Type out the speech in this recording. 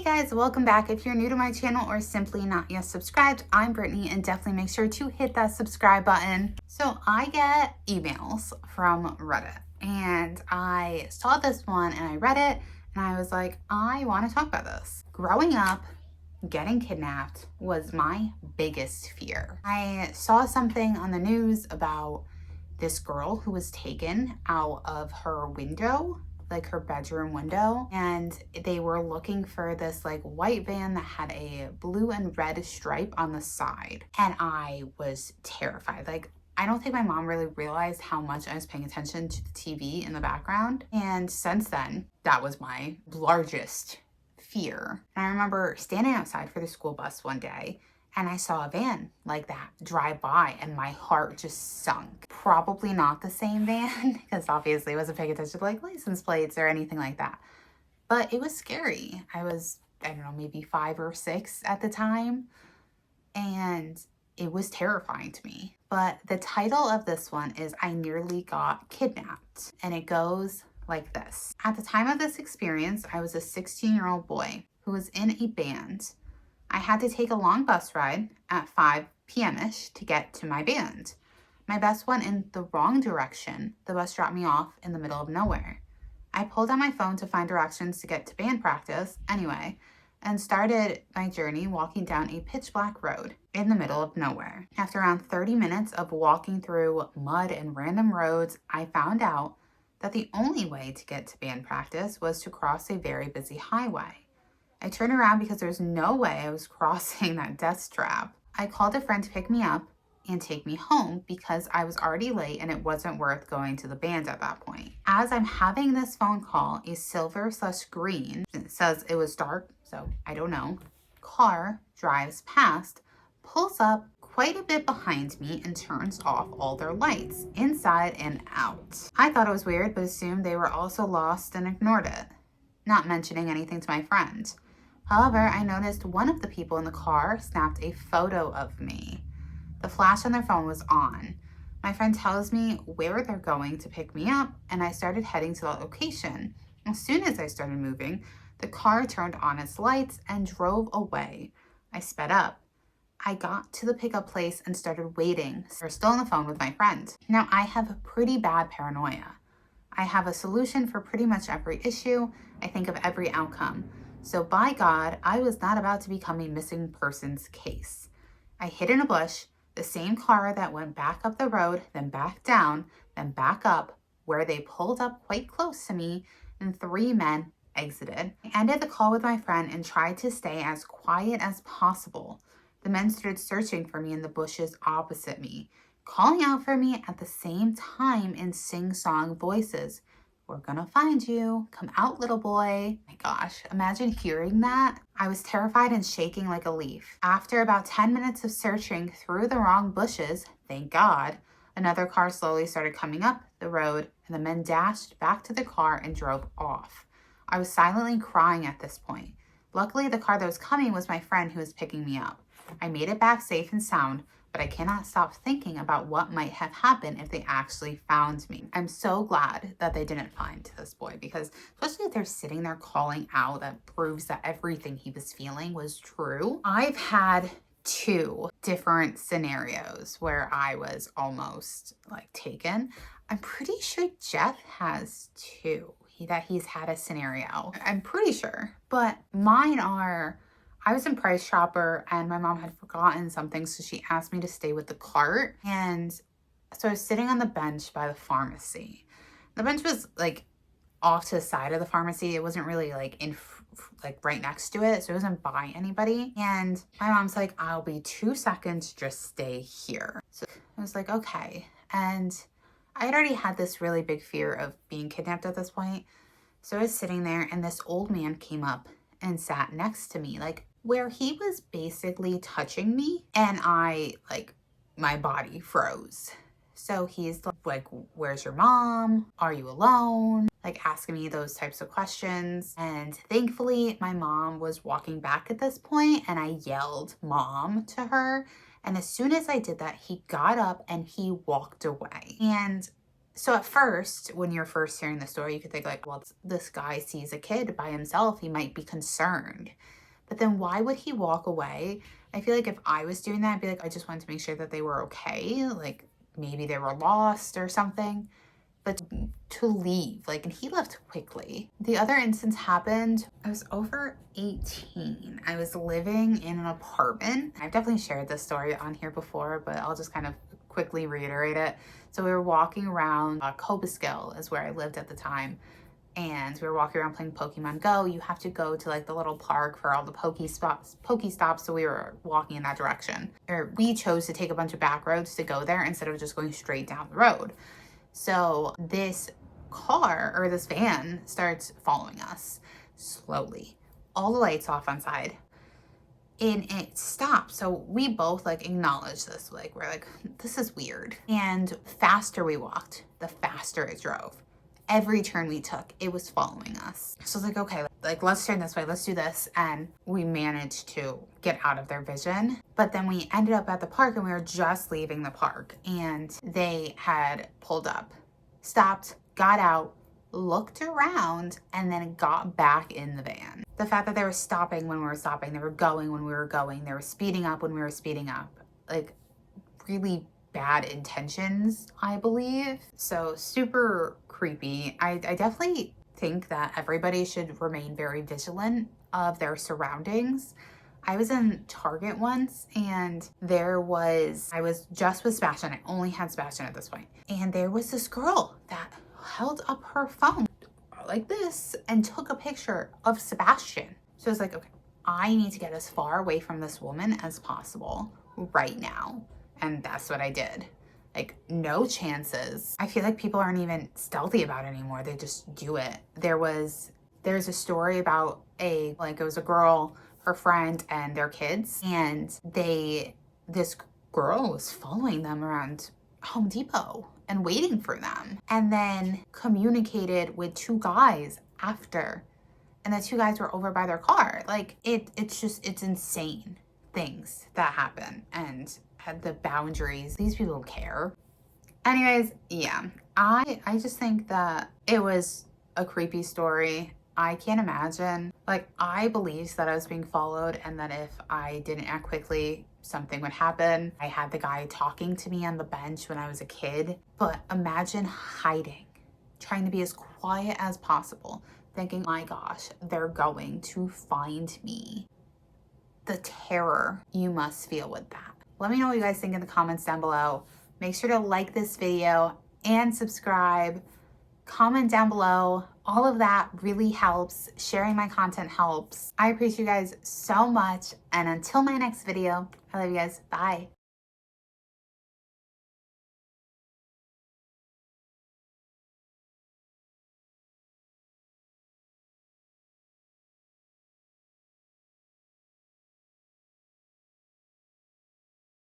Hey guys, welcome back. If you're new to my channel or simply not yet subscribed, I'm Brittany, and definitely make sure to hit that subscribe button. So I get emails from Reddit and I saw this one and I read it and I was like, I want to talk about this. Growing up, getting kidnapped was my biggest fear. I saw something on the news about this girl who was taken out of her window, like her bedroom window, and they were looking for this like white van that had a blue and red stripe on the side. And I was terrified. Like, I don't think my mom really realized how much I was paying attention to the TV in the background. And since then, that was my largest fear. And I remember standing outside for the school bus one day and I saw a van like that drive by and my heart just sunk. Probably not the same van because obviously I wasn't paying attention to like license plates or anything like that. But it was scary. I was, I don't know, maybe 5 or 6 at the time. And it was terrifying to me. But the title of this one is I Nearly Got Kidnapped. And it goes like this. At the time of this experience, I was a 16-year-old boy who was in a band. I had to take a long bus ride at 5 p.m.-ish to get to my band. My bus went in the wrong direction. The bus dropped me off in the middle of nowhere. I pulled out my phone to find directions to get to band practice anyway, and started my journey walking down a pitch black road in the middle of nowhere. After around 30 minutes of walking through mud and random roads, I found out that the only way to get to band practice was to cross a very busy highway. I turned around because there's no way I was crossing that death trap. I called a friend to pick me up and take me home because I was already late and it wasn't worth going to the band at that point. As I'm having this phone call, a silver/green, it says it was dark, so I don't know, car drives past, pulls up quite a bit behind me and turns off all their lights, inside and out. I thought it was weird, but assumed they were also lost and ignored it, not mentioning anything to my friend. However, I noticed one of the people in the car snapped a photo of me. The flash on their phone was on. My friend tells me where they're going to pick me up, and I started heading to that location. As soon as I started moving, the car turned on its lights and drove away. I sped up. I got to the pickup place and started waiting. We're still on the phone with my friend. Now, I have pretty bad paranoia. I have a solution for pretty much every issue. I think of every outcome. So by God, I was not about to become a missing persons case. I hid in a bush, the same car that went back up the road, then back down, then back up, where they pulled up quite close to me, and 3 men exited. I ended the call with my friend and tried to stay as quiet as possible. The men started searching for me in the bushes opposite me, calling out for me at the same time in sing-song voices. We're gonna find you. Come out, little boy. My gosh, imagine hearing that. I was terrified and shaking like a leaf. After about 10 minutes of searching through the wrong bushes, thank God, another car slowly started coming up the road and the men dashed back to the car and drove off. I was silently crying at this point. Luckily, the car that was coming was my friend who was picking me up. I made it back safe and sound, but I cannot stop thinking about what might have happened if they actually found me. I'm so glad that they didn't find this boy, because especially if they're sitting there calling out, that proves that everything he was feeling was true. I've had 2 different scenarios where I was almost like taken. I'm pretty sure Jeff has 2 that he's had a scenario. I'm pretty sure, but mine are, I was in Price Chopper and my mom had forgotten something, so she asked me to stay with the cart. And so I was sitting on the bench by the pharmacy. The bench was like off to the side of the pharmacy. It wasn't really like like right next to it, so it wasn't by anybody. And my mom's like, I'll be 2 seconds, just stay here. So I was like, okay. And I had already had this really big fear of being kidnapped at this point. So I was sitting there and this old man came up and sat next to me, like where he was basically touching me, and my body froze. So he's like, where's your mom? Are you alone? Like asking me those types of questions. And thankfully my mom was walking back at this point and I yelled mom to her. And as soon as I did that, he got up and he walked away. And So at first, when you're first hearing the story, you could think like, well, this guy sees a kid by himself. He might be concerned. But then why would he walk away? I feel like if I was doing that, I'd be like, I just wanted to make sure that they were okay. Like maybe they were lost or something. But to leave, like, and he left quickly. The other instance happened, I was over 18. I was living in an apartment. I've definitely shared this story on here before, but I'll just kind of quickly reiterate it. So we were walking around Cobuskill is where I lived at the time. And we were walking around playing Pokemon Go. You have to go to like the little park for all the Pokestops. So we were walking in that direction. Or we chose to take a bunch of back roads to go there instead of just going straight down the road. So this car or this van starts following us slowly. All the lights off on side. And it stopped. So we both like acknowledged this. Like we're like, this is weird. And faster we walked, the faster it drove. Every turn we took, it was following us. So I was like, okay, like let's turn this way, let's do this. And we managed to get out of their vision. But then we ended up at the park and we were just leaving the park and they had pulled up, stopped, got out, looked around, and then got back in the van. The fact that they were stopping when we were stopping, they were going when we were going, they were speeding up when we were speeding up, like really bad intentions, I believe. So super creepy. I definitely think that everybody should remain very vigilant of their surroundings. I was in Target once and I was just with Sebastian. I only had Sebastian at this point. And there was this girl that held up her phone like this and took a picture of Sebastian. So I was like, okay, I need to get as far away from this woman as possible right now. And that's what I did. Like, no chances. I feel like people aren't even stealthy about it anymore. They just do it. There's a story about it was a girl, her friend, and their kids. And this girl was following them around Home Depot and waiting for them. And then communicated with two guys after. And the two guys were over by their car. Like, it's insane things that happen. And had the boundaries. These people care. Anyways, yeah. I just think that it was a creepy story. I can't imagine. Like, I believed that I was being followed and that if I didn't act quickly, something would happen. I had the guy talking to me on the bench when I was a kid. But imagine hiding, trying to be as quiet as possible, thinking, my gosh, they're going to find me. The terror you must feel with that. Let me know what you guys think in the comments down below. Make sure to like this video and subscribe. Comment down below. All of that really helps. Sharing my content helps. I appreciate you guys so much. And until my next video, I love you guys. Bye.